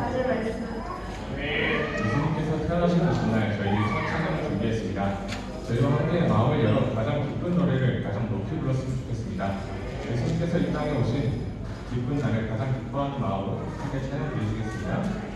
자주 말씀. 예수님께서 태어나신 전날 저희들이 첫 찬양을 준비했습니다. 저희와 함께 마음을 열어 가장 기쁜 노래를 가장 높이 불렀으면 좋겠습니다. 예수님께서 이 땅에 오신 기쁜 날을 가장 기뻐하는 마음으로 함께 찬양 드리시겠습니다.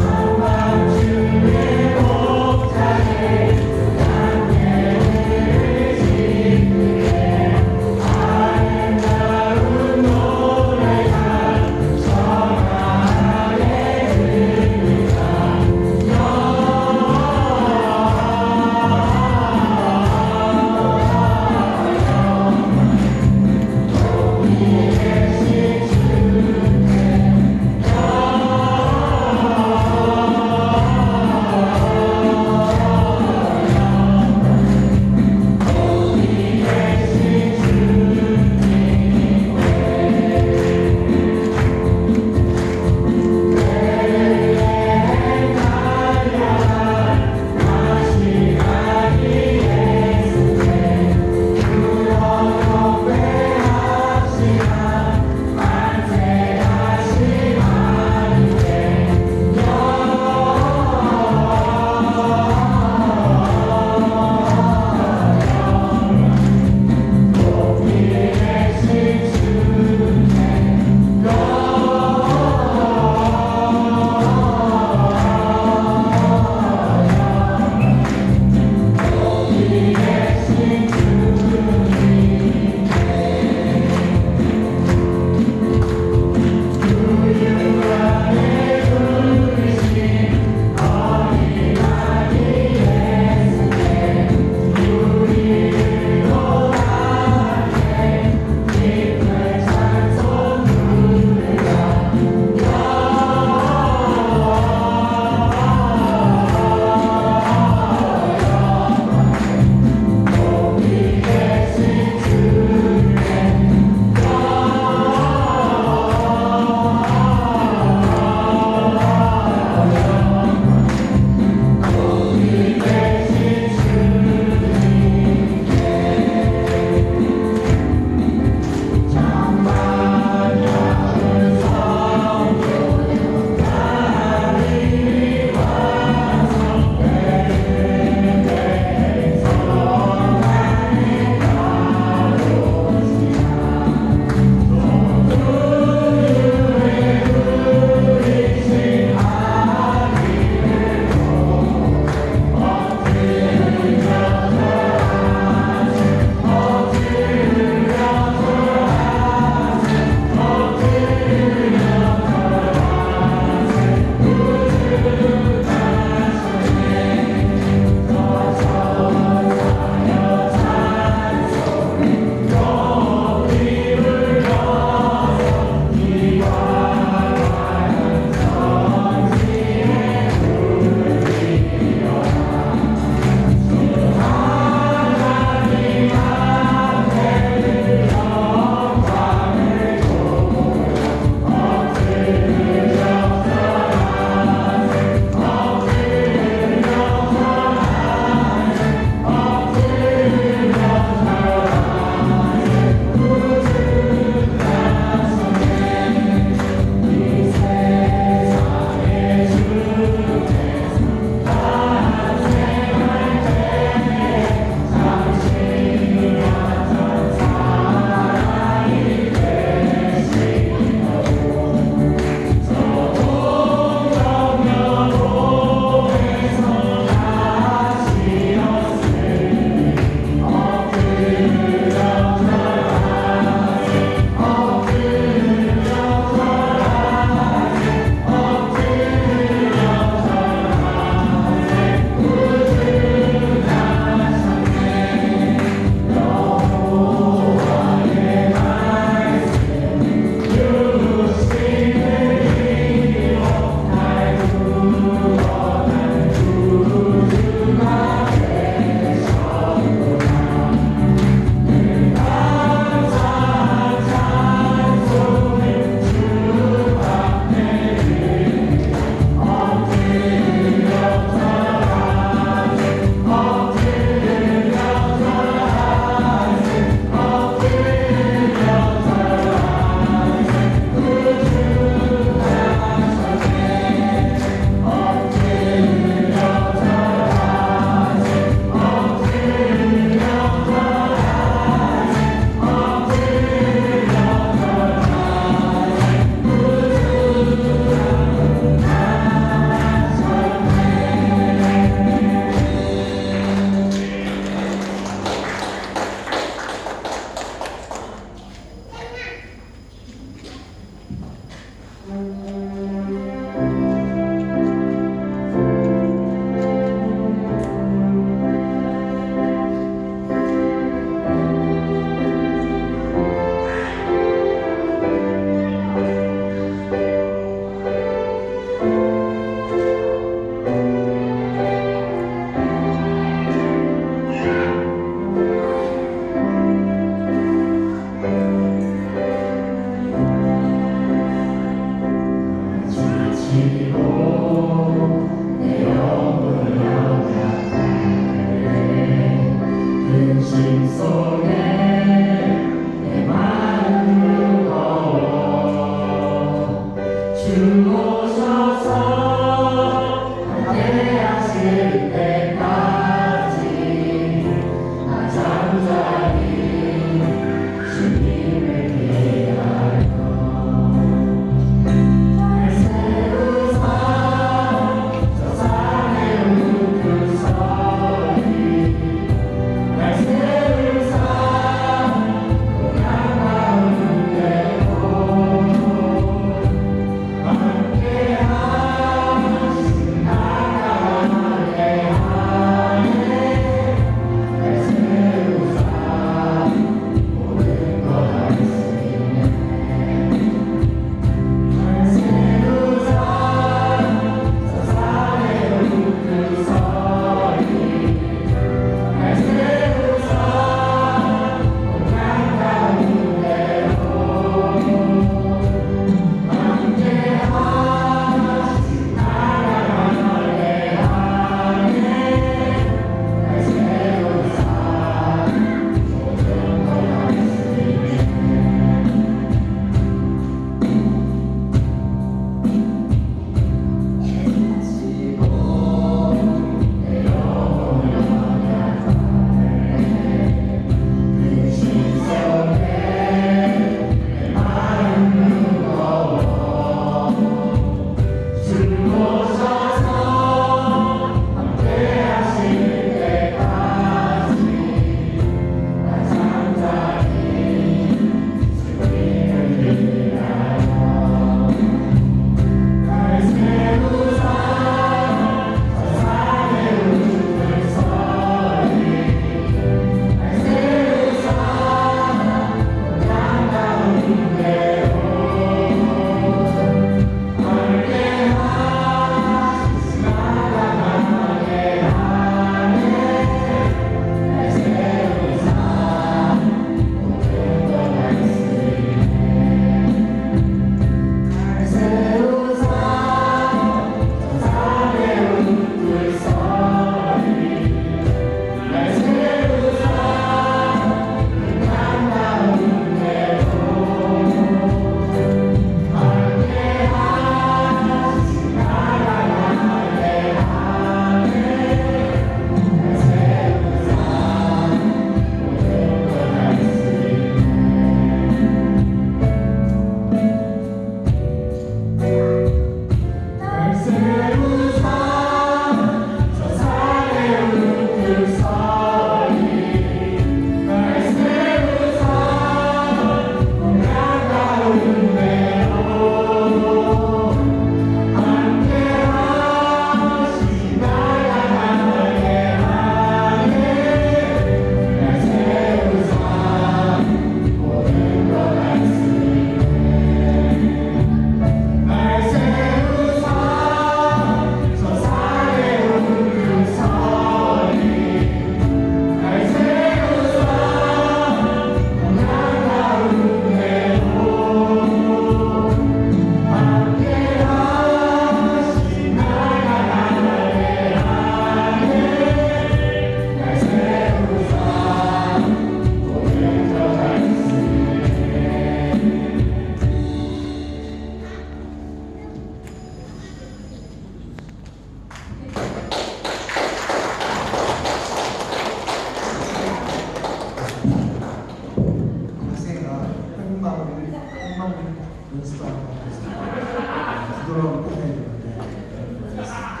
연습하는 것 같습니다. 부드러운 코멘트인데 알겠습니다. 자,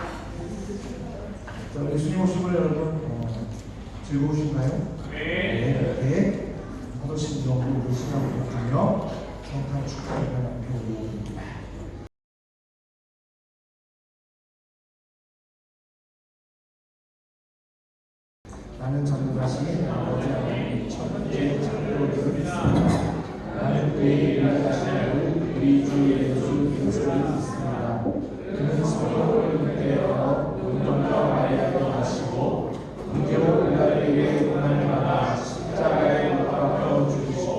우리 예수님 오심을 여러분 즐거우신가요? 네. 받으신 정도 우리 시간을 기억하며 성탄 축하를 앞에 올려드립니다. 나는 전능하신 아버지 하나님 천주의 창조를 믿습니다. 나는 그의 일하시는 우리 주 예수 그리스도를 믿습니다. 그는 성령을 잉태하여 본토와 마리아를 낳으시고 문제로 빌라도에게 고난을 받아 십자가에 못 박혀 죽으시고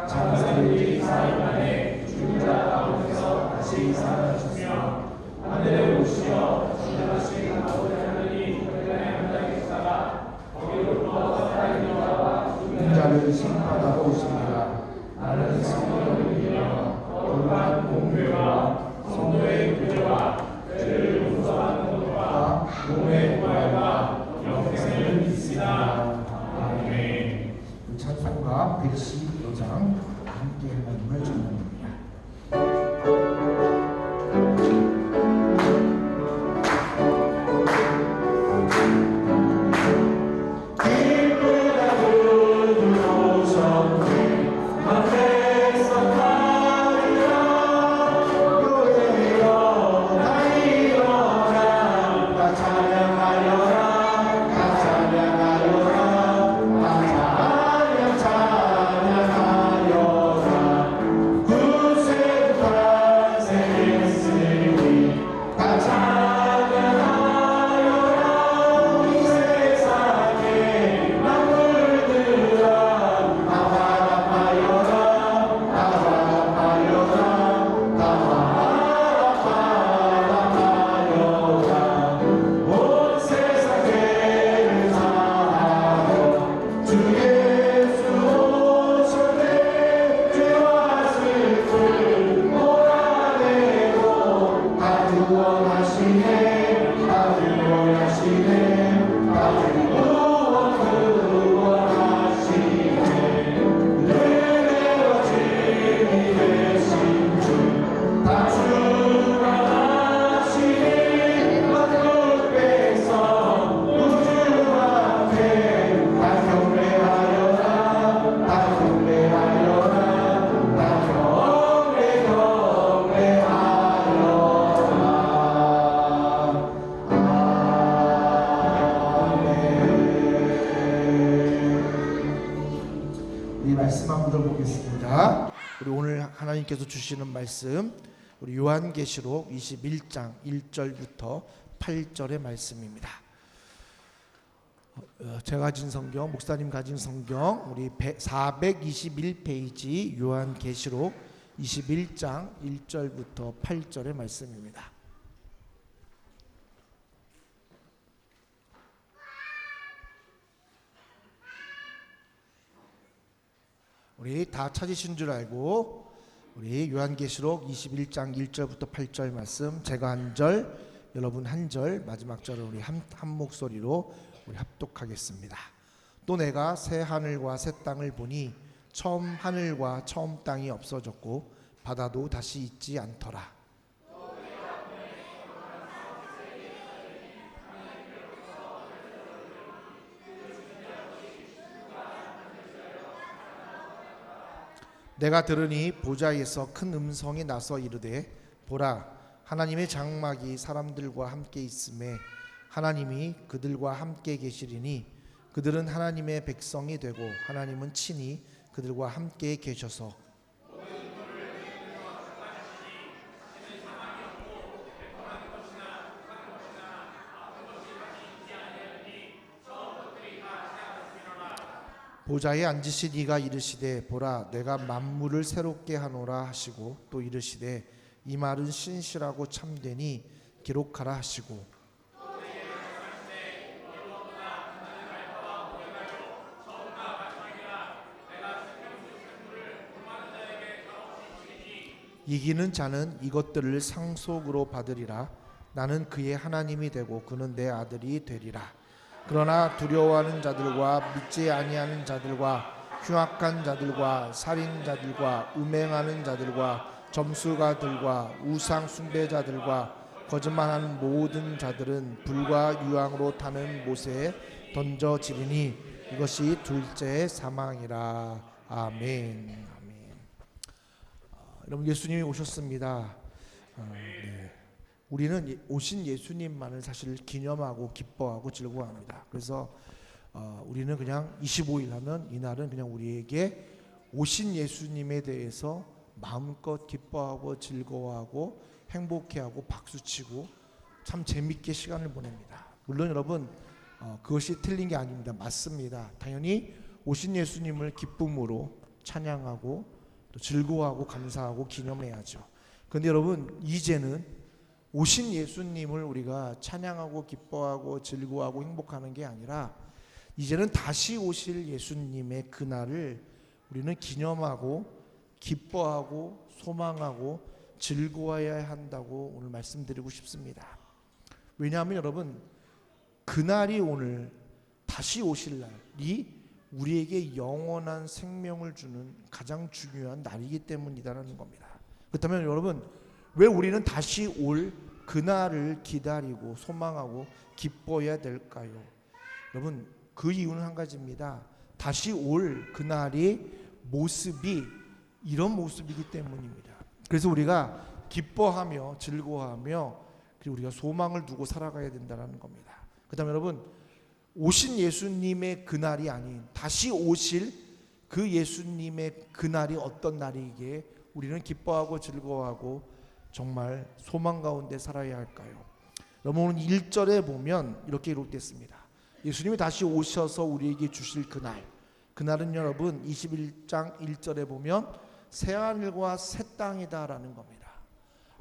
장사일이 사흘 만에 죽은 자 가운데서 다시 살아나셨으며 하늘에 오시어 주님하신 아버지 하나님 그들의 하나님 계시다가 거기로부터 살아있는 자와 죽은 자를 심판하러 오십니다. 나는 성령을 믿으며 거룩한 공회와 성도의 교제와 죄를 용서하는 것과 몸의 부활과 영생을 믿습니다. 아멘. 찬송가 115장 함께 하나님을 전합니다. 말씀 한번 들어보겠습니다. 우리 오늘 하나님께서 주시는 말씀 우리 요한계시록 21장 1절부터 8절의 말씀입니다. 제가 가진 성경, 목사님 가진 성경 우리 421페이지 요한계시록 21장 1절부터 8절의 말씀입니다. 우리 다 찾으신 줄 알고 우리 요한계시록 21장 1절부터 8절 말씀 제가 한 절, 여러분 한 절, 마지막 절을 우리 한 목소리로 우리 합독하겠습니다. 또 내가 새 하늘과 새 땅을 보니 처음 하늘과 처음 땅이 없어졌고 바다도 다시 있지 않더라. 내가 들으니 보좌에서 큰 음성이 나서 이르되 보라 하나님의 장막이 사람들과 함께 있음에 하나님이 그들과 함께 계시리니 그들은 하나님의 백성이 되고 하나님은 친히 그들과 함께 계셔서 보좌에 앉으신 이가 이르시되 보라 내가 만물을 새롭게 하노라 하시고 또 이르시되 이 말은 신실하고 참되니 기록하라 하시고 이기는 자는 이것들을 상속으로 받으리라. 나는 그의 하나님이 되고 그는 내 아들이 되리라. 그러나 두려워하는 자들과 믿지 아니하는 자들과 흉악한 자들과 살인자들과 음행하는 자들과 점수가들과 우상 숭배자들과 거짓말하는 모든 자들은 불과 유황으로 타는 못에 던져지리니 이것이 둘째 사망이라. 아멘. 아멘. 여러분, 예수님이 오셨습니다. 네. 우리는 오신 예수님만을 사실 기념하고 기뻐하고 즐거워합니다. 그래서 우리는 그냥 25일 하면 이날은 그냥 우리에게 오신 예수님에 대해서 마음껏 기뻐하고 즐거워하고 행복해하고 박수치고 참 재밌게 시간을 보냅니다. 물론 여러분, 그것이 틀린 게 아닙니다. 맞습니다. 당연히 오신 예수님을 기쁨으로 찬양하고 또 즐거워하고 감사하고 기념해야죠. 그런데 여러분, 이제는 오신 예수님을 우리가 찬양하고 기뻐하고 즐거워하고 행복하는 게 아니라 이제는 다시 오실 예수님의 그날을 우리는 기념하고 기뻐하고 소망하고 즐거워해야 한다고 오늘 말씀드리고 싶습니다. 왜냐하면 여러분, 그날이 오늘 다시 오실 날이 우리에게 영원한 생명을 주는 가장 중요한 날이기 때문이라는 겁니다. 그렇다면 여러분, 왜 우리는 다시 올 그날을 기다리고 소망하고 기뻐해야 될까요? 여러분, 그 이유는 한 가지입니다. 다시 올 그날이 모습이 이런 모습이기 때문입니다. 그래서 우리가 기뻐하며 즐거워하며 그리고 우리가 소망을 두고 살아가야 된다는 겁니다. 그다음에 여러분, 오신 예수님의 그날이 아닌 다시 오실 그 예수님의 그날이 어떤 날이기에 우리는 기뻐하고 즐거워하고 정말 소망 가운데 살아야 할까요? 여러분, 오늘 1절에 보면 이렇게 기록됐습니다. 예수님이 다시 오셔서 우리에게 주실 그날은 여러분 21장 1절에 보면 새하늘과 새 땅이다라는 겁니다.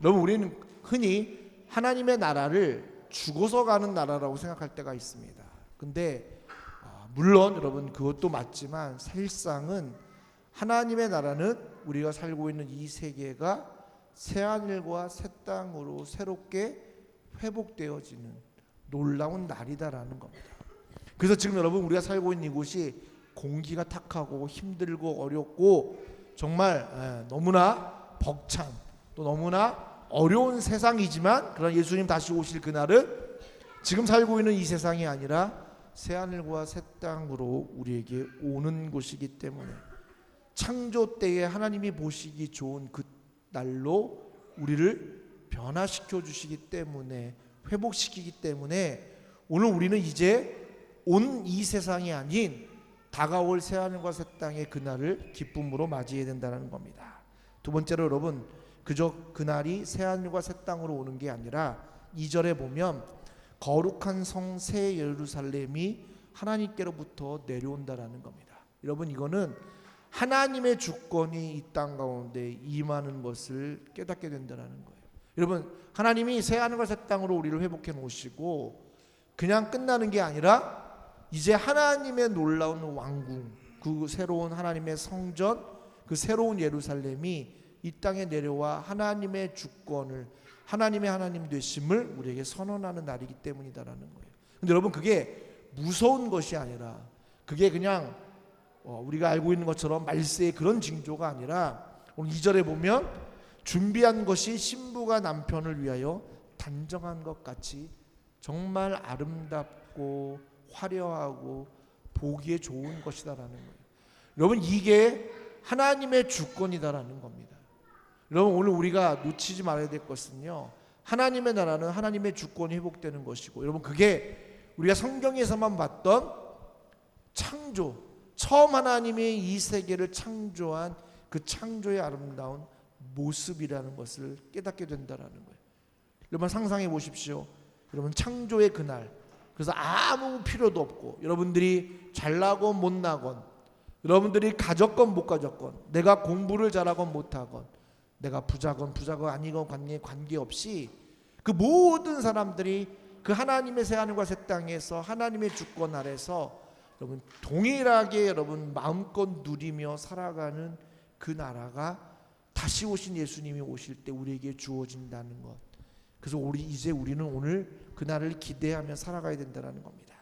여러분, 우리는 흔히 하나님의 나라를 죽어서 가는 나라라고 생각할 때가 있습니다. 근데 물론 여러분 그것도 맞지만 사실상은 하나님의 나라는 우리가 살고 있는 이 세계가 새하늘과 새 땅으로 새롭게 회복되어지는 놀라운 날이다라는 겁니다. 그래서 지금 여러분 우리가 살고 있는 이곳이 공기가 탁하고 힘들고 어렵고 정말 너무나 벅찬 또 너무나 어려운 세상이지만, 그런 예수님 다시 오실 그날은 지금 살고 있는 이 세상이 아니라 새하늘과 새 땅으로 우리에게 오는 곳이기 때문에 창조 때에 하나님이 보시기 좋은 그 날로 우리를 변화시켜 주시기 때문에, 회복시키기 때문에 오늘 우리는 이제 온 이 세상이 아닌 다가올 새하늘과 새 땅의 그날을 기쁨으로 맞이해야 된다는 겁니다. 두 번째로 여러분, 그저 그날이 새하늘과 새 땅으로 오는 게 아니라 2절에 보면 거룩한 성 새 예루살렘이 하나님께로부터 내려온다라는 겁니다. 여러분, 이거는 하나님의 주권이 이 땅 가운데 임하는 것을 깨닫게 된다는 거예요. 여러분, 하나님이 새하늘과 새 땅으로 우리를 회복해 놓으시고 그냥 끝나는 게 아니라 이제 하나님의 놀라운 왕궁, 그 새로운 하나님의 성전, 그 새로운 예루살렘이 이 땅에 내려와 하나님의 주권을, 하나님의 하나님 되심을 우리에게 선언하는 날이기 때문이다라는 거예요. 근데 여러분, 그게 무서운 것이 아니라, 그게 그냥 우리가 알고 있는 것처럼 말세의 그런 징조가 아니라, 오늘 2절에 보면 준비한 것이 신부가 남편을 위하여 단정한 것 같이 정말 아름답고 화려하고 보기에 좋은 것이다라는 거예요. 여러분, 이게 하나님의 주권이다라는 겁니다. 여러분, 오늘 우리가 놓치지 말아야 될 것은요, 하나님의 나라는 하나님의 주권이 회복되는 것이고, 여러분, 그게 우리가 성경에서만 봤던 창조, 처음 하나님이 이 세계를 창조한 그 창조의 아름다운 모습이라는 것을 깨닫게 된다라는 거예요. 여러분, 상상해 보십시오. 여러분, 창조의 그날, 그래서 아무 필요도 없고, 여러분들이 잘나건 못나건, 여러분들이 가졌건 못 가졌건, 내가 공부를 잘하건 못하건, 내가 부자건 아니건 관계없이 그 모든 사람들이 그 하나님의 새하늘과 새 땅에서 하나님의 주권 아래서 여러분 동일하게 여러분 마음껏 누리며 살아가는 그 나라가 다시 오신 예수님이 오실 때 우리에게 주어진다는 것. 그래서 우리는 오늘 그날을 기대하며 살아가야 된다는 겁니다.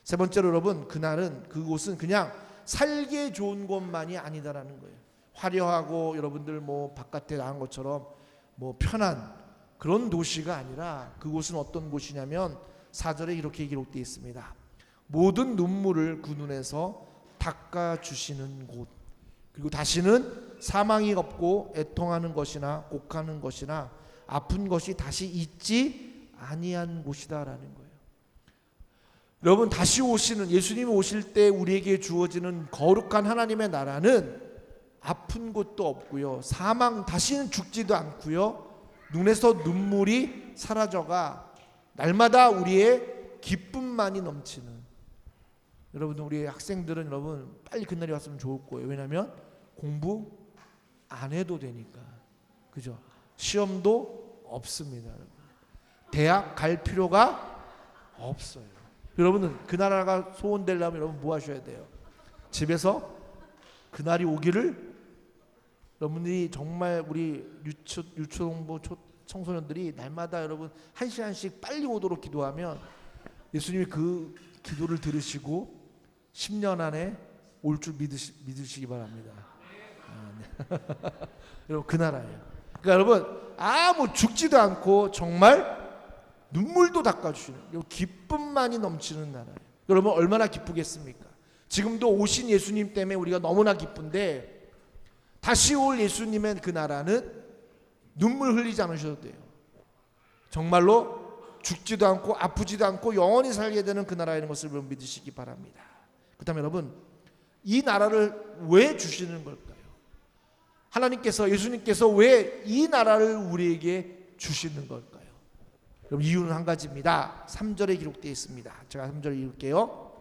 세 번째로 여러분, 그곳은 그냥 살기에 좋은 곳만이 아니다라는 거예요. 화려하고 여러분들 뭐 바깥에 나간 것처럼 뭐 편한 그런 도시가 아니라 그곳은 어떤 곳이냐면 4절에 이렇게 기록되어 있습니다. 모든 눈물을 그 눈에서 닦아주시는 곳, 그리고 다시는 사망이 없고 애통하는 것이나 곡하는 것이나 아픈 것이 다시 있지 아니한 곳이다라는 거예요. 여러분, 다시 오시는 예수님이 오실 때 우리에게 주어지는 거룩한 하나님의 나라는 아픈 곳도 없고요, 사망 다시는 죽지도 않고요, 눈에서 눈물이 사라져가 날마다 우리의 기쁨만이 넘치는. 여러분, 우리 학생들은 여러분 빨리 그날이 왔으면 좋을 거예요. 왜냐하면 공부 안 해도 되니까, 그죠? 시험도 없습니다. 여러분. 대학 갈 필요가 없어요. 여러분은 그 나라가 소원되려면 여러분 뭐 하셔야 돼요? 집에서 그날이 오기를, 여러분들이 정말 우리 유초동부 청소년들이 날마다 여러분 1시간씩 빨리 오도록 기도하면 예수님이 그 기도를 들으시고 10년 안에 올 줄 믿으시기 바랍니다. 네. 여러분, 그 나라예요. 그러니까 여러분 아무 죽지도 않고 정말 눈물도 닦아주시는 기쁨만이 넘치는 나라예요. 여러분 얼마나 기쁘겠습니까? 지금도 오신 예수님 때문에 우리가 너무나 기쁜데, 다시 올 예수님의 그 나라는 눈물 흘리지 않으셔도 돼요. 정말로 죽지도 않고 아프지도 않고 영원히 살게 되는 그 나라라는 것을 여러분 믿으시기 바랍니다. 그렇다면 여러분, 이 나라를 왜 주시는 걸까요? 하나님께서, 예수님께서 왜 이 나라를 우리에게 주시는 걸까요? 여러분, 이유는 한 가지입니다. 3절에 기록되어 있습니다. 제가 3절 읽을게요.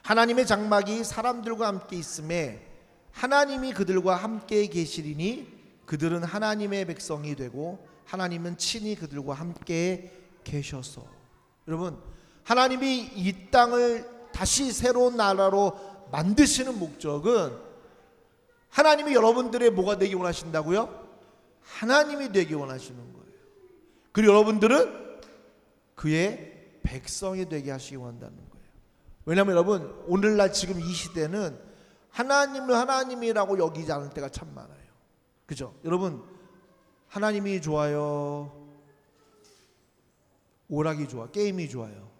하나님의 장막이 사람들과 함께 있음에 하나님이 그들과 함께 계시리니 그들은 하나님의 백성이 되고 하나님은 친히 그들과 함께 계셔서. 여러분, 하나님이 이 땅을 다시 새로운 나라로 만드시는 목적은 하나님이 여러분들의 뭐가 되기 원하신다고요? 하나님이 되기 원하시는 거예요. 그리고 여러분들은 그의 백성이 되게 하시기 원한다는 거예요. 왜냐하면 여러분, 오늘날 지금 이 시대는 하나님을 하나님이라고 여기지 않을 때가 참 많아요. 그죠? 여러분, 하나님이 좋아요? 오락이 좋아? 게임이 좋아요?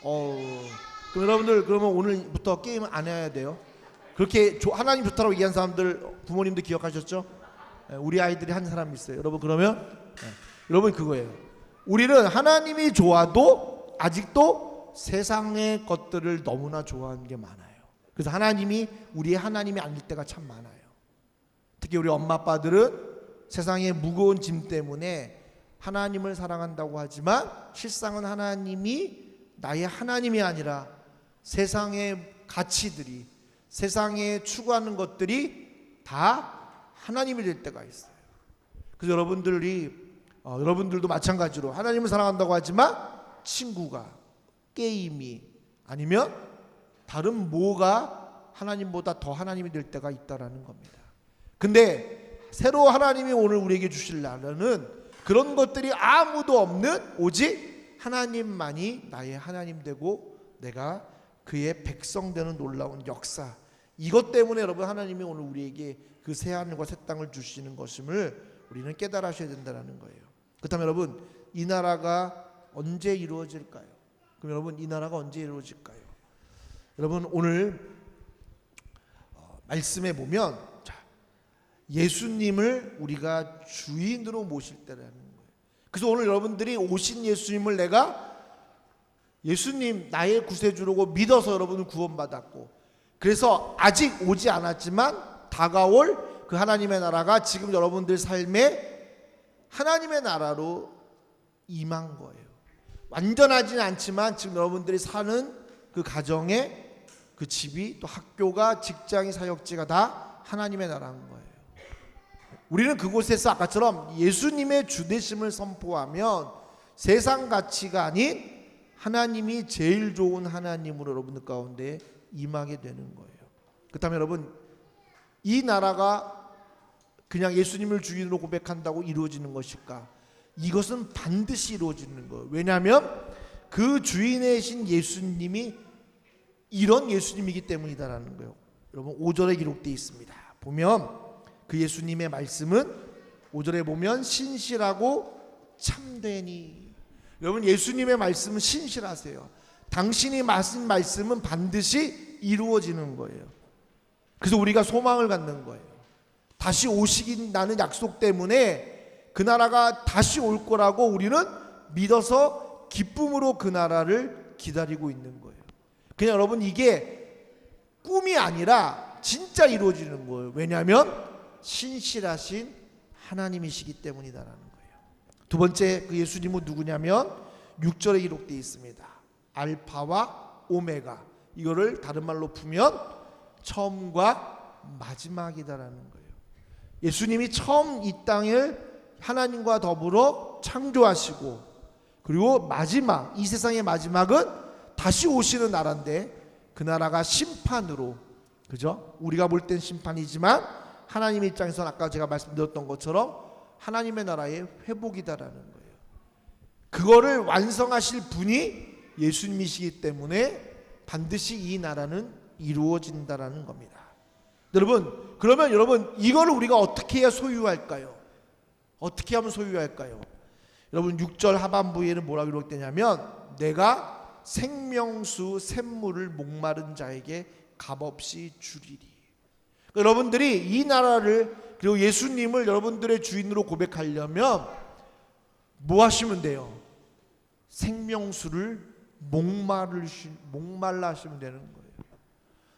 그럼 여러분들, 그러면 오늘부터 게임을 안 해야 돼요? 그렇게 하나님 좋다고 얘기한 사람들 부모님도 기억하셨죠? 우리 아이들이 한 사람 있어요. 여러분, 그러면 여러분 그거예요. 우리는 하나님이 좋아도 아직도 세상의 것들을 너무나 좋아하는 게 많아요. 그래서 하나님이 우리의 하나님이 아닐 때가 참 많아요. 특히 우리 엄마 아빠들은 세상의 무거운 짐 때문에 하나님을 사랑한다고 하지만 실상은 하나님이 나의 하나님이 아니라 세상의 가치들이, 세상에 추구하는 것들이 다 하나님이 될 때가 있어요. 그래서 여러분들도 마찬가지로 하나님을 사랑한다고 하지만 친구가, 게임이, 아니면 다른 뭐가 하나님보다 더 하나님이 될 때가 있다라는 겁니다. 근데 새로 하나님이 오늘 우리에게 주실 나라는 그런 것들이 아무도 없는 오직 하나님만이 나의 하나님 되고 내가 그의 백성 되는 놀라운 역사, 이것 때문에 여러분 하나님이 오늘 우리에게 그 새하늘과 새 땅을 주시는 것임을 우리는 깨달으셔야 된다는 거예요. 그렇다면 여러분, 이 나라가 언제 이루어질까요? 그럼 여러분, 이 나라가 언제 이루어질까요? 여러분, 오늘 말씀에 보면 예수님을 우리가 주인으로 모실 때라는 거예요. 그래서 오늘 여러분들이 오신 예수님을 내가 예수님 나의 구세주라고 믿어서 여러분은 구원받았고, 그래서 아직 오지 않았지만 다가올 그 하나님의 나라가 지금 여러분들 삶에 하나님의 나라로 임한 거예요. 완전하지는 않지만 지금 여러분들이 사는 그 가정에 그 집이, 또 학교가, 직장이, 사역지가 다 하나님의 나라인 거예요. 우리는 그곳에서 아까처럼 예수님의 주되심을 선포하면 세상 가치가 아닌 하나님이 제일 좋은 하나님으로 여러분들 가운데 임하게 되는 거예요. 그렇다면 여러분, 이 나라가 그냥 예수님을 주인으로 고백한다고 이루어지는 것일까? 이것은 반드시 이루어지는 거예요. 왜냐하면 그 주인이신 예수님이 이런 예수님이기 때문이다라는 거예요. 여러분 5절에 기록되어 있습니다. 보면 그 예수님의 말씀은 5절에 보면 신실하고 참되니. 여러분 예수님의 말씀은 신실하세요. 당신이 하신 말씀은 반드시 이루어지는 거예요. 그래서 우리가 소망을 갖는 거예요. 다시 오시긴다는 약속 때문에 그 나라가 다시 올 거라고 우리는 믿어서 기쁨으로 그 나라를 기다리고 있는 거예요. 그냥 여러분 이게 꿈이 아니라 진짜 이루어지는 거예요. 왜냐하면 신실하신 하나님이시기 때문이다라는 거예요. 두 번째 그 예수님은 누구냐면 6절에 기록되어 있습니다. 알파와 오메가. 이거를 다른 말로 풀면 처음과 마지막이다라는 거예요. 예수님이 처음 이 땅을 하나님과 더불어 창조하시고 그리고 마지막 이 세상의 마지막은 다시 오시는 나라인데 그 나라가 심판으로, 그죠? 우리가 볼 땐 심판이지만 하나님의 입장에서는 아까 제가 말씀드렸던 것처럼 하나님의 나라의 회복이다라는 거예요. 그거를 완성하실 분이 예수님이시기 때문에 반드시 이 나라는 이루어진다라는 겁니다. 여러분, 그러면 여러분 이거를 우리가 어떻게 해야 소유할까요? 어떻게 하면 소유할까요? 여러분 6절 하반부에는 뭐라고 기록되냐면 내가 생명수 샘물을 목마른 자에게 값없이 주리리. 여러분들이 이 나라를 그리고 예수님을 여러분들의 주인으로 고백하려면 뭐 하시면 돼요? 생명수를 목말라 하시면 되는 거예요.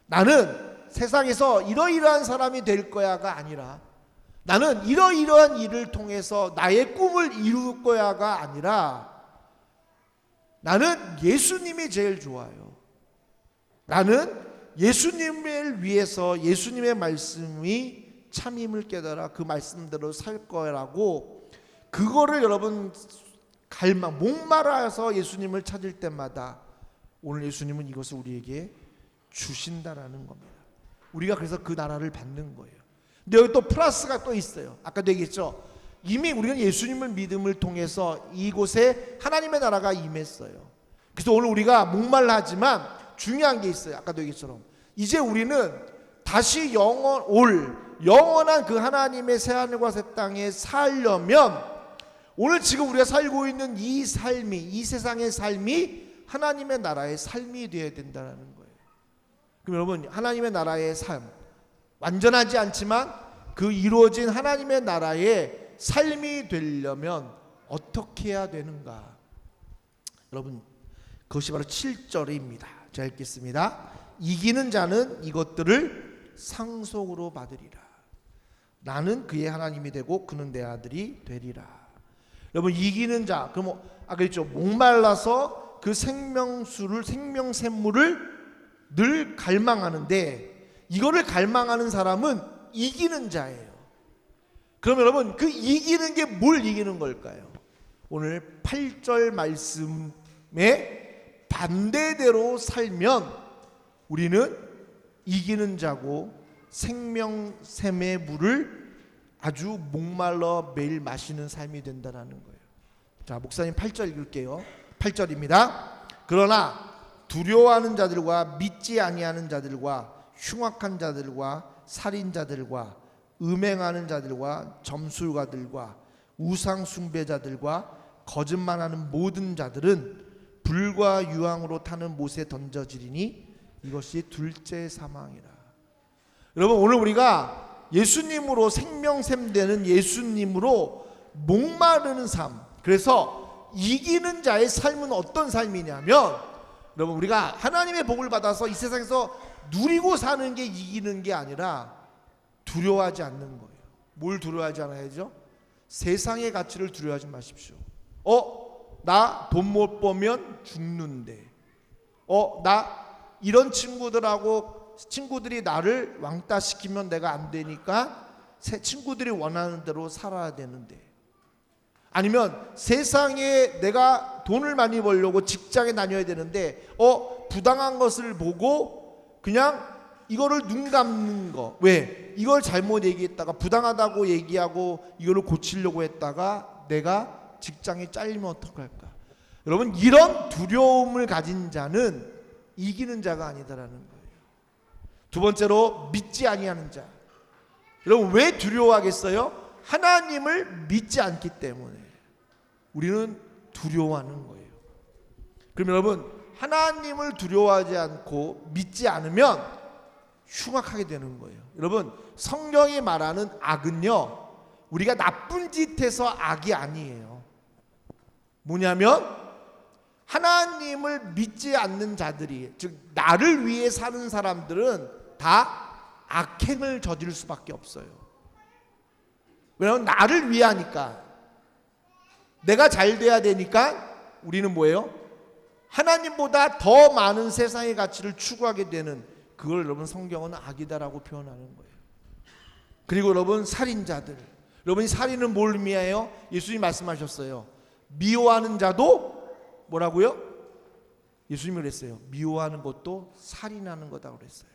나는 세상에서 이러이러한 사람이 될 거야가 아니라 나는 이러이러한 일을 통해서 나의 꿈을 이룰 거야가 아니라 나는 예수님이 제일 좋아요. 나는 예수님을 위해서 예수님의 말씀이 참임을 깨달아 그 말씀대로 살 거라고 그거를 여러분 목말라서 예수님을 찾을 때마다 오늘 예수님은 이것을 우리에게 주신다라는 겁니다. 우리가 그래서 그 나라를 받는 거예요. 근데 여기 또 플러스가 또 있어요. 아까도 얘기했죠. 이미 우리는 예수님을 믿음을 통해서 이곳에 하나님의 나라가 임했어요. 그래서 오늘 우리가 목말라 하지만 중요한 게 있어요. 아까도 얘기했처럼 이제 우리는 다시 영원한 그 하나님의 새하늘과 새 땅에 살려면 오늘 지금 우리가 살고 있는 이 삶이 이 세상의 삶이 하나님의 나라의 삶이 되어야 된다는 거예요. 그럼 여러분 하나님의 나라의 삶 완전하지 않지만 그 이루어진 하나님의 나라의 삶이 되려면 어떻게 해야 되는가? 여러분 그것이 바로 7절입니다. 제가 읽겠습니다. 이기는 자는 이것들을 상속으로 받으리라. 나는 그의 하나님이 되고 그는 내 아들이 되리라. 여러분 이기는 자, 그럼 아까 그랬죠. 목말라서 그 생명샘물을 늘 갈망하는데 이거를 갈망하는 사람은 이기는 자예요. 그럼 여러분 그 이기는 게 뭘 이기는 걸까요? 오늘 8절 말씀에 반대대로 살면 우리는 이기는 자고 생명샘의 물을 아주 목말라 매일 마시는 삶이 된다는 거예요. 자, 목사님 8절 읽을게요. 8절입니다. 그러나 두려워하는 자들과 믿지 아니하는 자들과 흉악한 자들과 살인자들과 음행하는 자들과 점술가들과 우상 숭배자들과 거짓말하는 모든 자들은 불과 유황으로 타는 못에 던져지리니 이것이 둘째 사망이라. 여러분 오늘 우리가 예수님으로 생명샘 되는 예수님으로 목마르는 삶, 그래서 이기는 자의 삶은 어떤 삶이냐면 여러분 우리가 하나님의 복을 받아서 이 세상에서 누리고 사는 게 이기는 게 아니라 두려워하지 않는 거예요. 뭘 두려워하지 않아야죠? 세상의 가치를 두려워하지 마십시오. 나 돈 못 벌면 죽는데 나 이런 친구들이 나를 왕따시키면 내가 안 되니까 친구들이 원하는 대로 살아야 되는데, 아니면 세상에 내가 돈을 많이 벌려고 직장에 다녀야 되는데 부당한 것을 보고 그냥 이거를 눈 감는 거. 왜? 이걸 잘못 얘기했다가 부당하다고 얘기하고 이거를 고치려고 했다가 내가 직장에 잘리면 어떡할까? 여러분 이런 두려움을 가진 자는 이기는 자가 아니다라는 거예요. 두 번째로 믿지 아니하는 자. 여러분 왜 두려워하겠어요? 하나님을 믿지 않기 때문에 우리는 두려워하는 거예요. 그럼 여러분 하나님을 두려워하지 않고 믿지 않으면 흉악하게 되는 거예요. 여러분 성경이 말하는 악은요, 우리가 나쁜 짓해서 악이 아니에요. 뭐냐면 하나님을 믿지 않는 자들이, 즉 나를 위해 사는 사람들은 다 악행을 저지를 수밖에 없어요. 왜냐하면 나를 위해 하니까, 내가 잘 돼야 되니까 우리는 뭐예요? 하나님보다 더 많은 세상의 가치를 추구하게 되는, 그걸 여러분 성경은 악이다라고 표현하는 거예요. 그리고 여러분 살인자들, 여러분이 살인은 뭘 의미해요? 예수님이 말씀하셨어요. 미워하는 자도 뭐라고요? 예수님이 그랬어요. 미워하는 것도 살인하는 거다 그랬어요.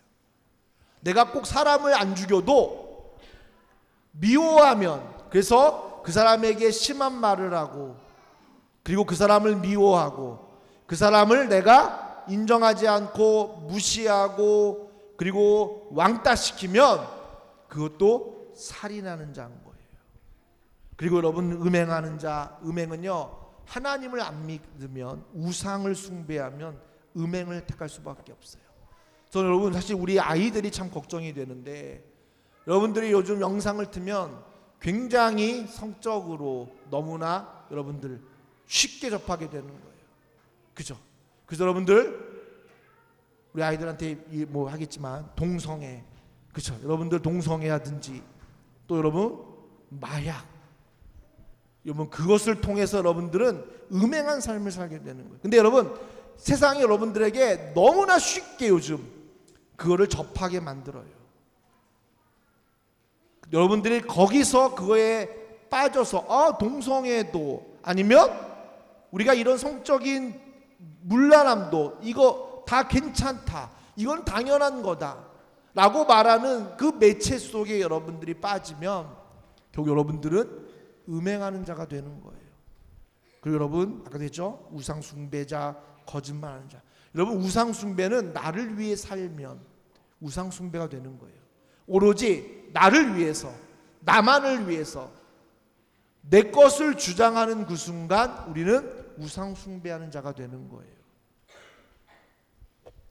내가 꼭 사람을 안 죽여도 미워하면, 그래서 그 사람에게 심한 말을 하고, 그리고 그 사람을 미워하고, 그 사람을 내가 인정하지 않고 무시하고 그리고 왕따시키면 그것도 살인하는 자인 거예요. 그리고 여러분 음행하는 자, 음행은요, 하나님을 안 믿으면, 우상을 숭배하면 음행을 택할 수밖에 없어요. 저는 여러분 사실 우리 아이들이 참 걱정이 되는데, 여러분들이 요즘 영상을 틀면 굉장히 성적으로 너무나 여러분들 쉽게 접하게 되는 거예요. 그죠? 그래서 여러분들 우리 아이들한테 뭐 하겠지만 동성애, 그죠? 여러분들 동성애하든지 또 여러분 마약, 여러분 그것을 통해서 여러분들은 음행한 삶을 살게 되는 거예요. 근데 여러분 세상이 여러분들에게 너무나 쉽게 요즘 그거를 접하게 만들어요. 여러분들이 거기서 그거에 빠져서 동성애도, 아니면 우리가 이런 성적인 문란함도 이거 다 괜찮다, 이건 당연한 거다 라고 말하는 그 매체 속에 여러분들이 빠지면 결국 여러분들은 음행하는 자가 되는 거예요. 그리고 여러분 아까도 했죠? 우상 숭배자, 거짓말하는 자. 여러분 우상 숭배는 나를 위해 살면 우상 숭배가 되는 거예요. 오로지 나를 위해서, 나만을 위해서 내 것을 주장하는 그 순간 우리는 우상 숭배하는 자가 되는 거예요.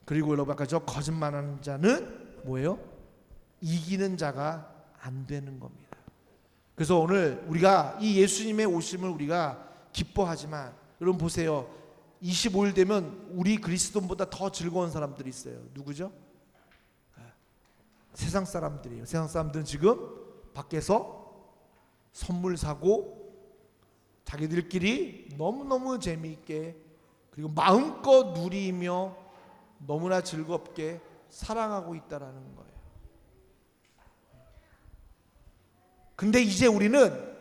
그리고 여러분 아까 저 거짓말하는 자는 뭐예요? 이기는 자가 안 되는 겁니다. 그래서 오늘 우리가 이 예수님의 오심을 우리가 기뻐하지만, 여러분 보세요. 25일 되면 우리 그리스도인보다 더 즐거운 사람들이 있어요. 누구죠? 세상 사람들이에요. 세상 사람들은 지금 밖에서 선물 사고 자기들끼리 너무너무 재미있게 그리고 마음껏 누리며 너무나 즐겁게 사랑하고 있다라는 거예요. 근데 이제 우리는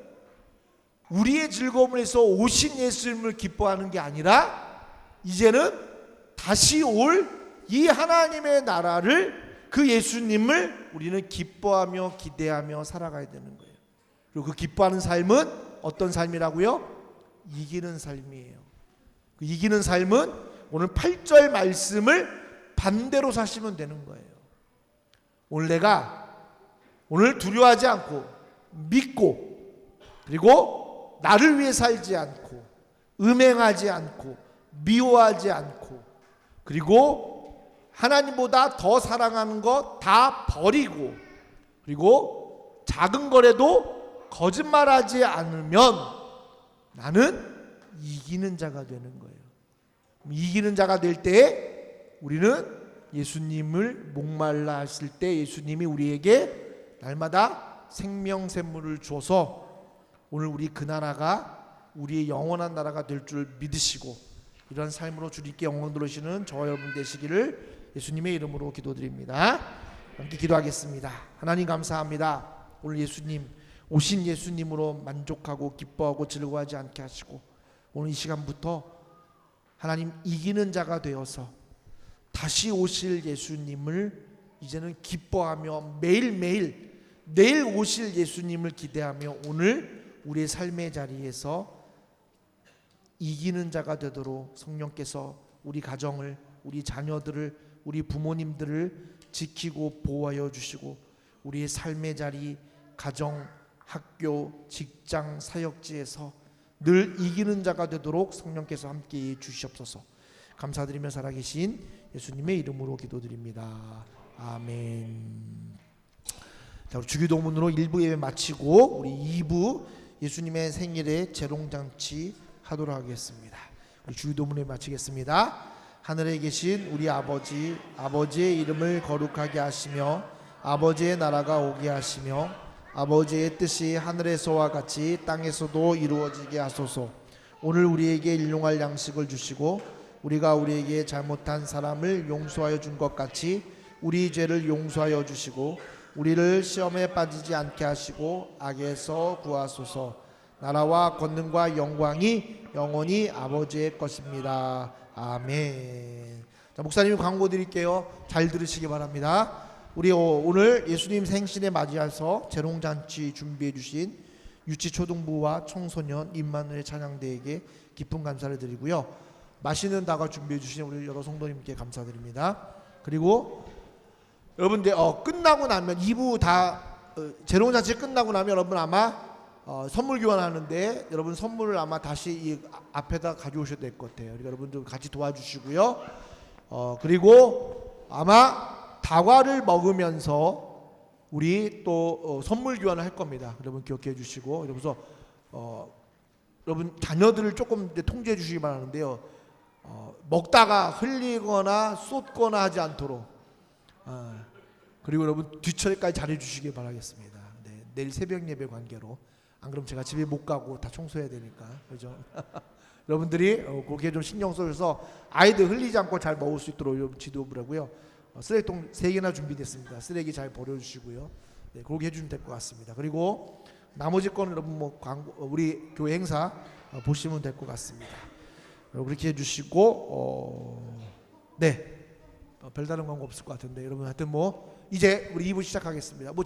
우리의 즐거움을 위해서 오신 예수님을 기뻐하는 게 아니라 이제는 다시 올 이 하나님의 나라를, 그 예수님을 우리는 기뻐하며 기대하며 살아가야 되는 거예요. 그리고 그 기뻐하는 삶은 어떤 삶이라고요? 이기는 삶이에요. 그 이기는 삶은 오늘 8절 말씀을 반대로 사시면 되는 거예요. 오늘 내가 오늘 두려워하지 않고 믿고, 그리고 나를 위해 살지 않고 음행하지 않고 미워하지 않고, 그리고 하나님보다 더 사랑하는 것 다 버리고, 그리고 작은 거라도 거짓말하지 않으면 나는 이기는 자가 되는 거예요. 이기는 자가 될 때 우리는 예수님을 목말라 하실 때 예수님이 우리에게 날마다 생명샘물을 줘서 오늘 우리 그 나라가 우리의 영원한 나라가 될 줄 믿으시고, 이런 삶으로 주님께 영광 돌리시는 저와 여러분 되시기를 예수님의 이름으로 기도드립니다. 함께 기도하겠습니다. 하나님 감사합니다. 오늘 예수님, 오신 예수님으로 만족하고 기뻐하고 즐거워하지 않게 하시고, 오늘 이 시간부터 하나님 이기는 자가 되어서 다시 오실 예수님을 이제는 기뻐하며 매일매일 내일 오실 예수님을 기대하며 오늘 우리의 삶의 자리에서 이기는 자가 되도록 성령께서 우리 가정을, 우리 자녀들을, 우리 부모님들을 지키고 보호하여 주시고 우리의 삶의 자리, 가정, 학교, 직장, 사역지에서 늘 이기는 자가 되도록 성령께서 함께해 주시옵소서. 감사드리며 살아계신 예수님의 이름으로 기도드립니다. 아멘. 자, 우리 주기도문으로 1부 예배 마치고 우리 2부 예수님의 생일에 재롱잔치 하도록 하겠습니다. 우리 주기도문을 마치겠습니다. 하늘에 계신 우리 아버지, 아버지의 이름을 거룩하게 하시며 아버지의 나라가 오게 하시며 아버지의 뜻이 하늘에서와 같이 땅에서도 이루어지게 하소서. 오늘 우리에게 일용할 양식을 주시고 우리가 우리에게 잘못한 사람을 용서하여 준 것 같이 우리 죄를 용서하여 주시고 우리를 시험에 빠지지 않게 하시고 악에서 구하소서. 나라와 권능과 영광이 영원히 아버지의 것입니다. 아멘. 자, 목사님 광고 드릴게요. 잘 들으시기 바랍니다. 우리 오늘 예수님 생신에 맞이해서 재롱잔치 준비해 주신 유치초등부와 청소년 임마누엘 찬양대에게 깊은 감사를 드리고요. 맛있는 다과 준비해 주신 우리 여러 성도님께 감사드립니다. 그리고 여러분들 끝나고 나면 2부 다 재롱잔치 끝나고 나면 여러분 아마 선물 교환하는데 여러분 선물을 아마 다시 이 앞에다 가져오셔야 될 것 같아요. 그러니까 여러분들 같이 도와주시고요. 그리고 아마 다과를 먹으면서 우리 또 선물 교환을 할 겁니다. 여러분 기억해 주시고 그러면서 여러분 자녀들을 조금 이제 통제해 주시기 바라는데요. 먹다가 흘리거나 쏟거나 하지 않도록 그리고 여러분 뒷처리까지 잘해 주시기 바라겠습니다. 네, 내일 새벽 예배 관계로 안 그럼 제가 집에 못 가고 다 청소해야 되니까 그죠? 여러분들이 거기에 좀 신경 써서 아이들 흘리지 않고 잘 먹을 수 있도록 지도부라고요. 쓰레기통 3개나 준비됐습니다. 쓰레기 잘 버려주시고요. 네, 그렇게 해주면 될 것 같습니다. 그리고 나머지 거는 여러분 뭐 광고 우리 교회 행사 보시면 될 것 같습니다. 그렇게 해주시고 네 별다른 광고 없을 것 같은데 여러분 하여튼 뭐 이제 우리 2부 시작하겠습니다. 뭐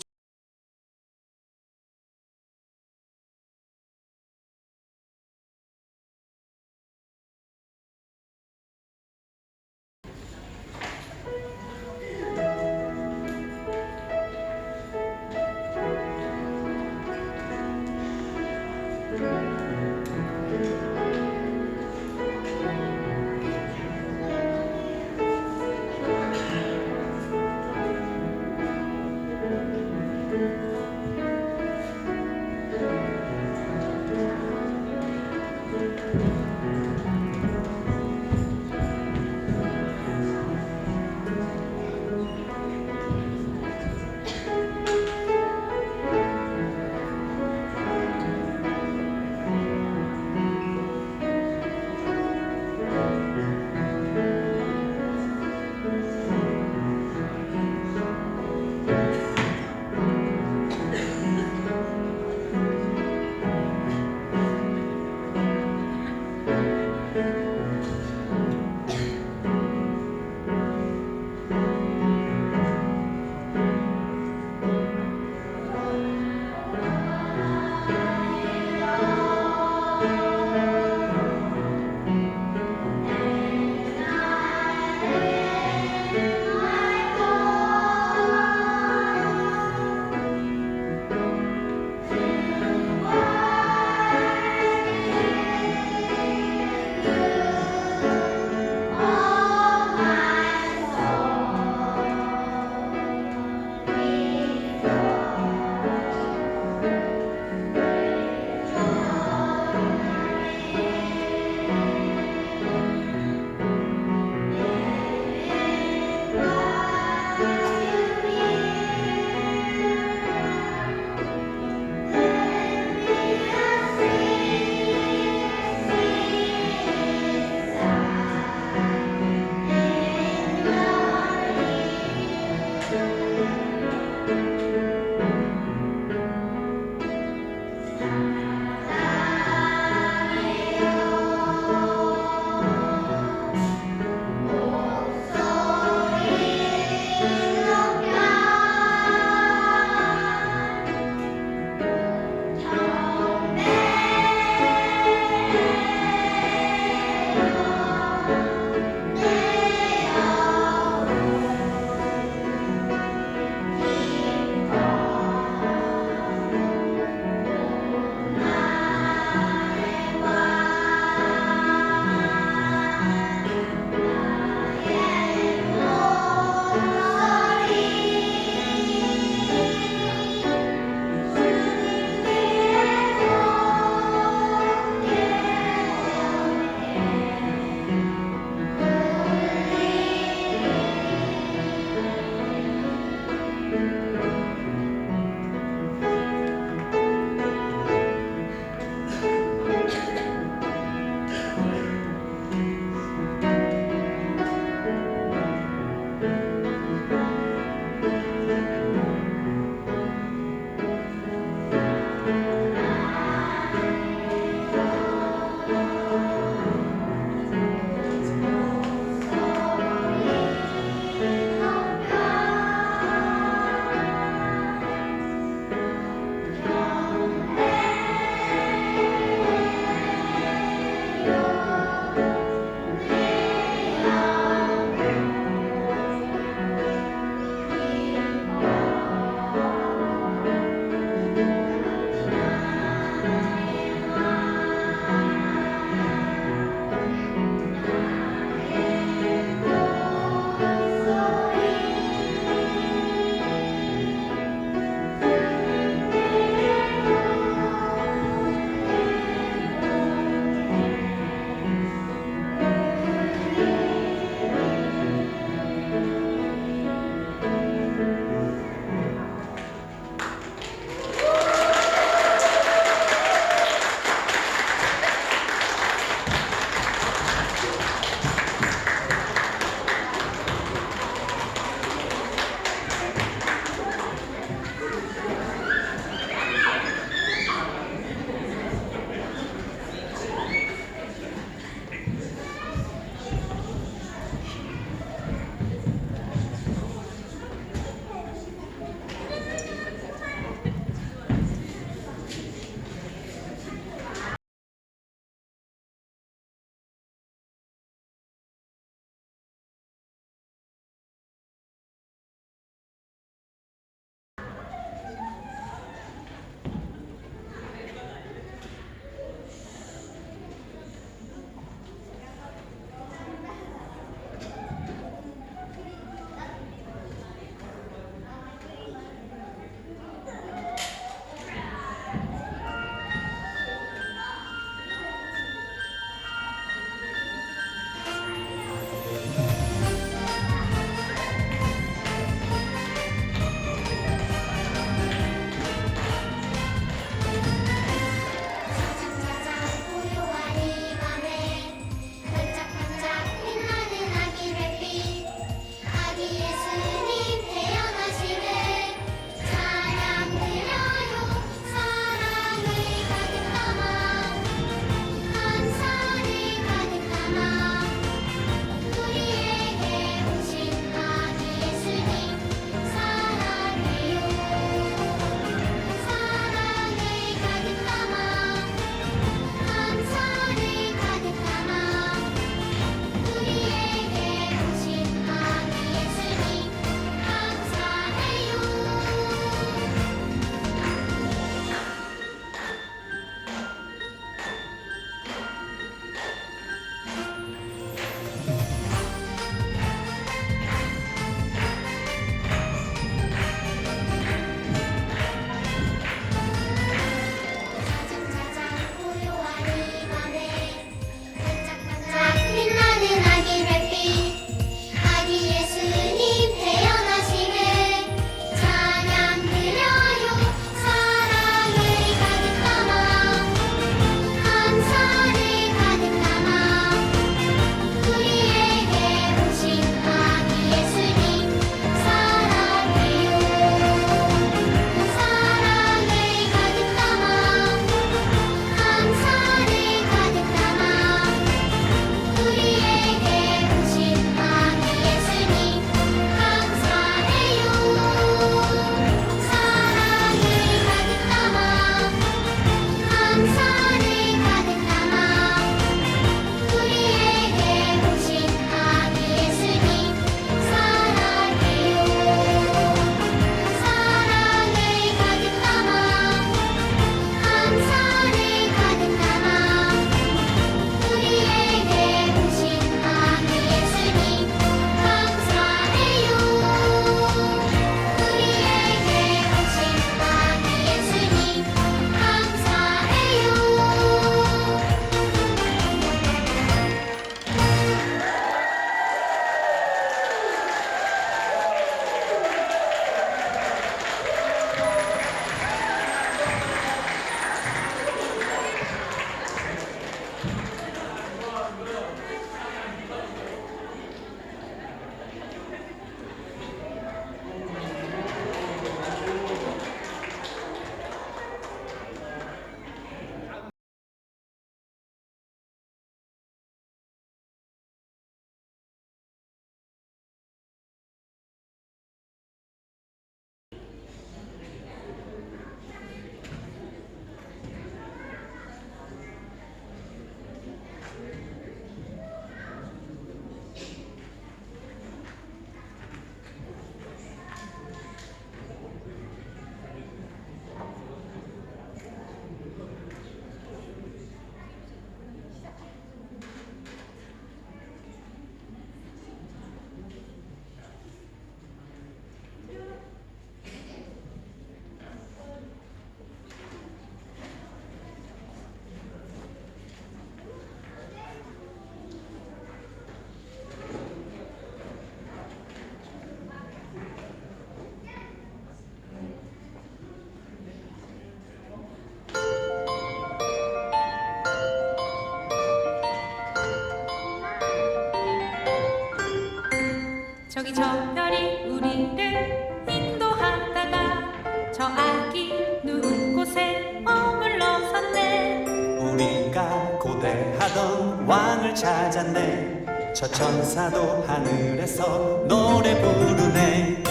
자기 누운 곳에 머물러섰네. 우리가 고대하던 왕을 찾았네. 저 천사도 하늘에서 노래 부르네.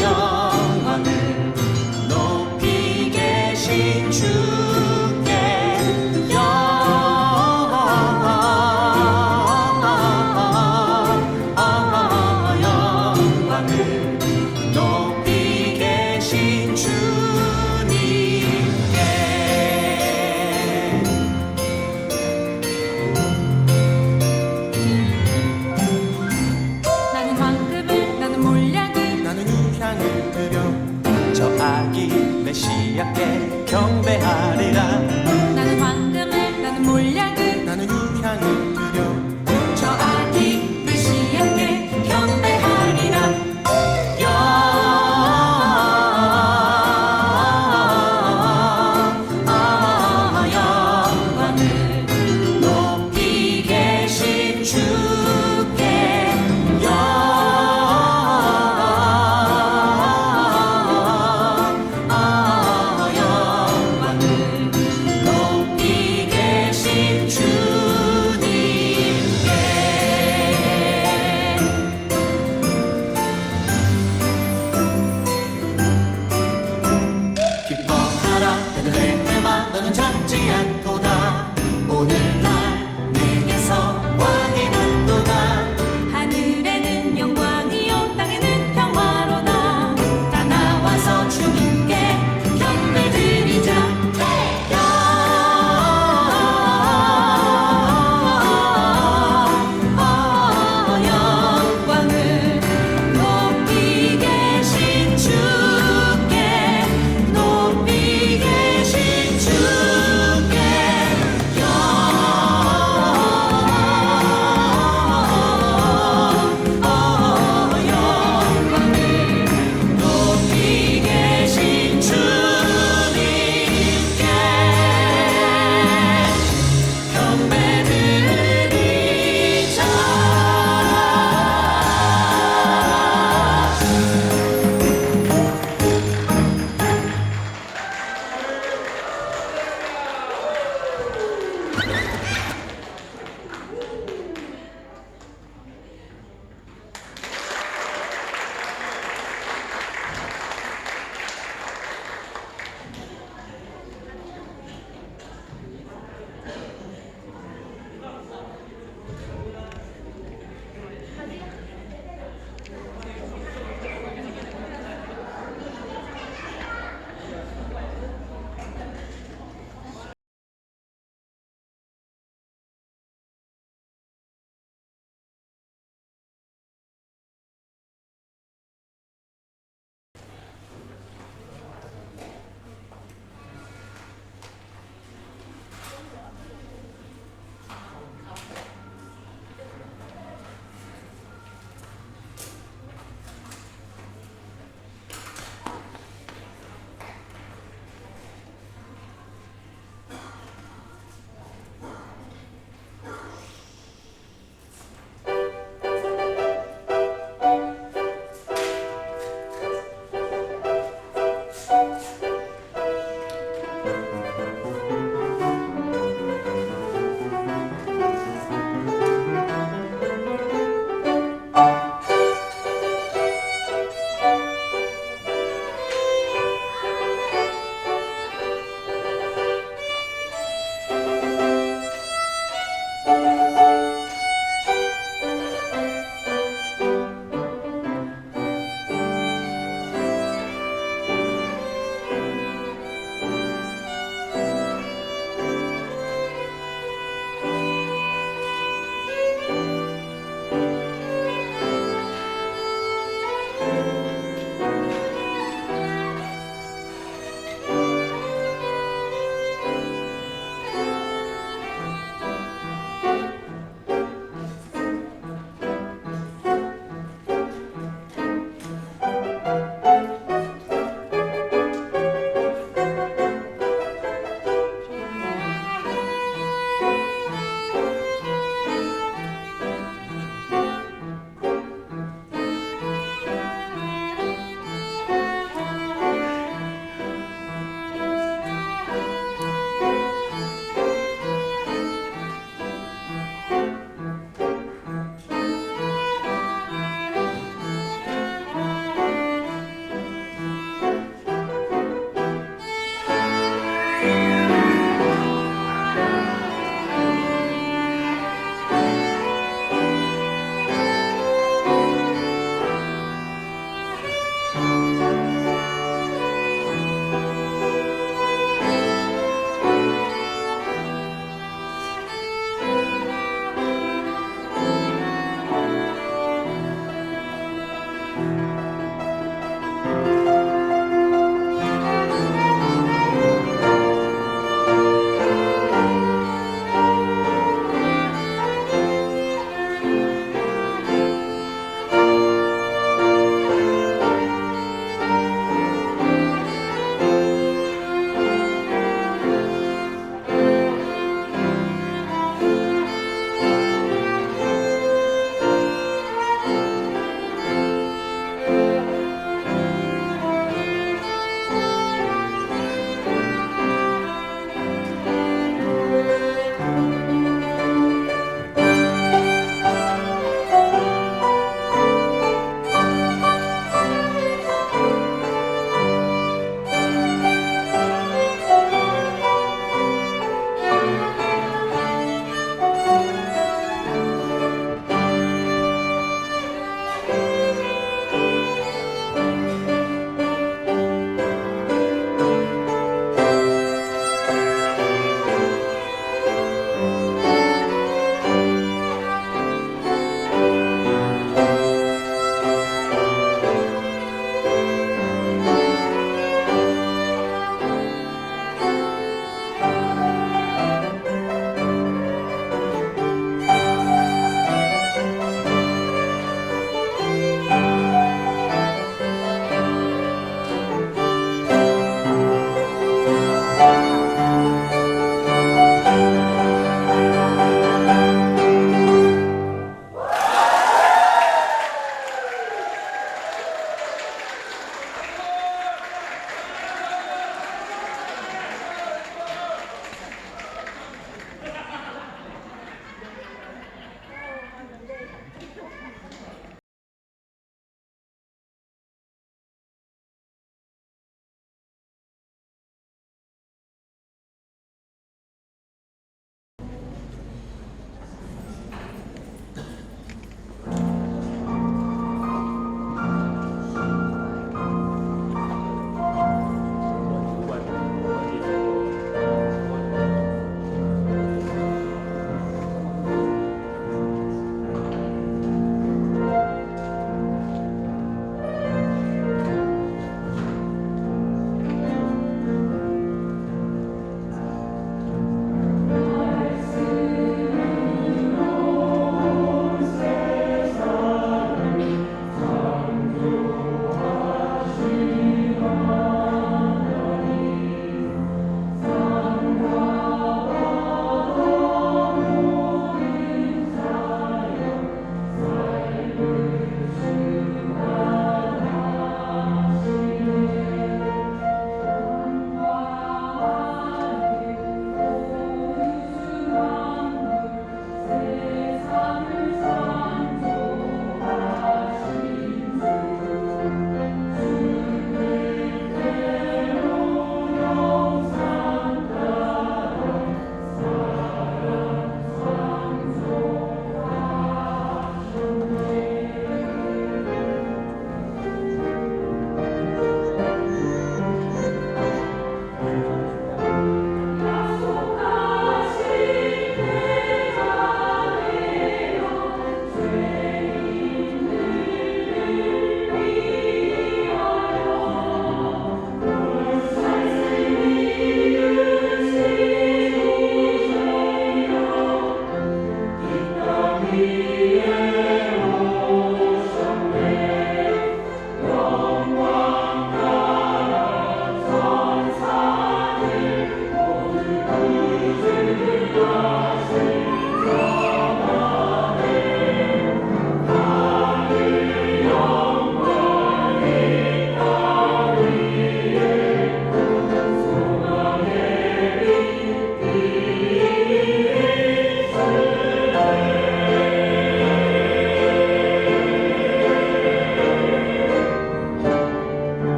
영광을 높이 계신 주께 영광을 높이 계신 주님께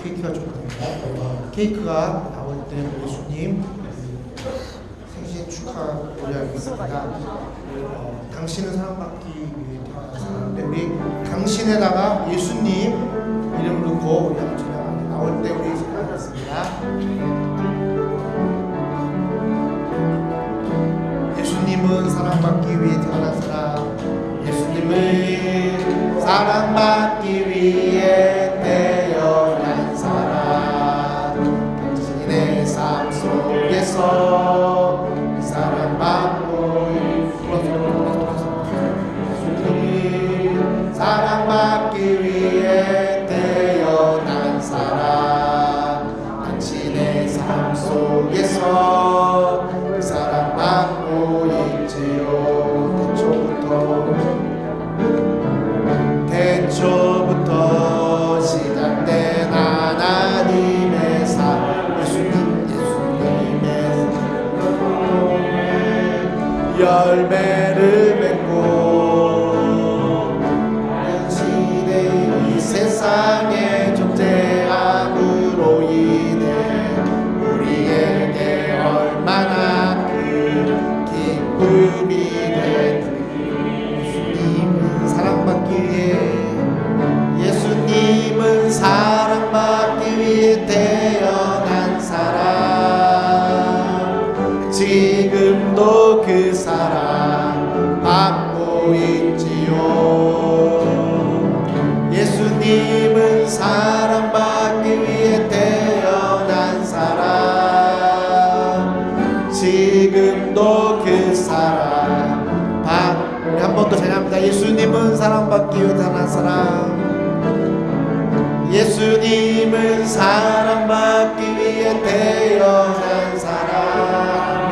케이크가 좋거든요. 케이크가 나올 때 예수님 생신 축하 노래하겠습니다. 당신은 사랑받기 위해 태어나셨는데 우리 당신에다가 예수님 이름 넣고 우리 한번 찬양하게 나올 때 우리 찬양하겠습니다. 예수님은 사랑받기 위해 태어난 사람, 예수님은 사랑받기 위해 태어난 사람, 당신의 삶 속에서 사랑받고 예수님은 사랑받기 위해 태어난 사람, 당신의 삶 속에서 사랑받고 있지요. 태초부터 시작된 하나님의 삶, 예수님의 열매를 맺고 현실의 이 세상에 존재함으로 인해 우리에게 얼마나 큰 기쁨이 된 예수님은 사랑받기 위해 예수님은 사랑받기 위해 태어난 사람, 지금도 그 사랑 받고 있지요. 예수님은 사랑받기 위해 태어난 사람, 지금도 그 사랑 우리 한 번 더 찬양합니다. 예수님은 사랑받기 위해 태어난 사람, 예수님은 사랑받기 위해 태어난 사람,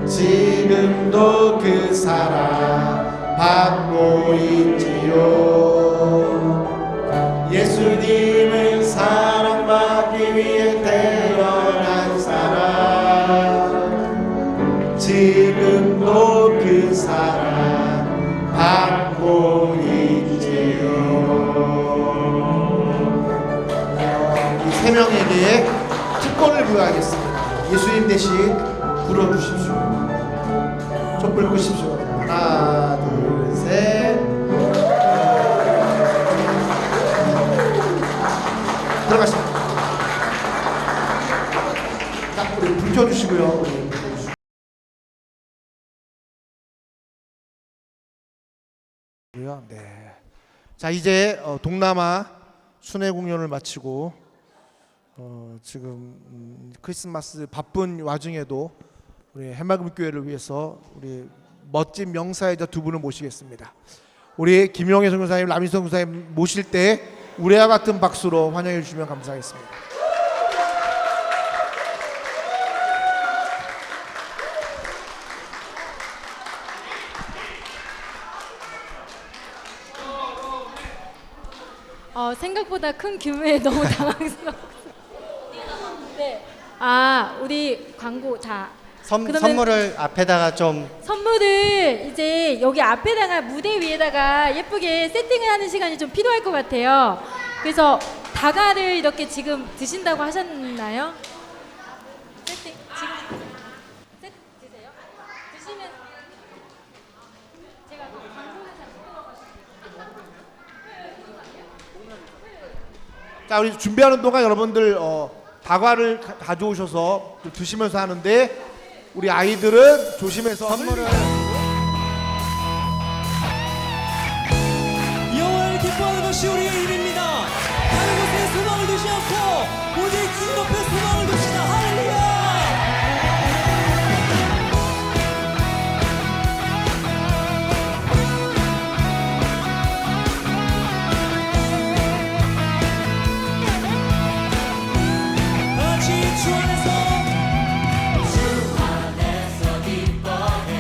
지금도 그 사랑 받고 있지요. 예수님은 사랑받기 위해 태어난 사람, 지금도 그 사랑 받고 있지요. 이 세 명에게 특권을 부여하겠습니다. 예수님 대신 불어주십시오. 촛불 끄십시오. 하나, 둘, 셋. 들어가십니다. 자, 우리 불 켜주시고요. 네. 자, 이제 동남아 순회 공연을 마치고 지금 크리스마스 바쁜 와중에도 우리 해맑음 교회를 위해서 우리 멋진 명사이자 두 분을 모시겠습니다. 우리 김용혜 선교사님, 라민성 선교사님 모실 때 우리와 같은 박수로 환영해 주시면 감사하겠습니다. 생각보다 큰 규모에 너무 당황스러웠어요. 네. 우리 광고 다 그러면 선물을 앞에다가 좀 선물을 이제 여기 앞에다가 무대 위에다가 예쁘게 세팅을 하는 시간이 좀 필요할 것 같아요. 그래서 다가를 이렇게 지금 드신다고 하셨나요? 세팅 지금 드세요? 드시면 제가 광고를 자, 우리 준비하는 동안 여러분들 다과를 가져오셔서 좀 드시면서 하는데 우리 아이들은 조심해서 선물을 영화를 기뻐하는 것이 우리의 일입니다. 다른 곳에 소망을 두지 않고 오직 주 높에 소망을 두시다. 할렐루야. 같이 주 안에서 기뻐해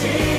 주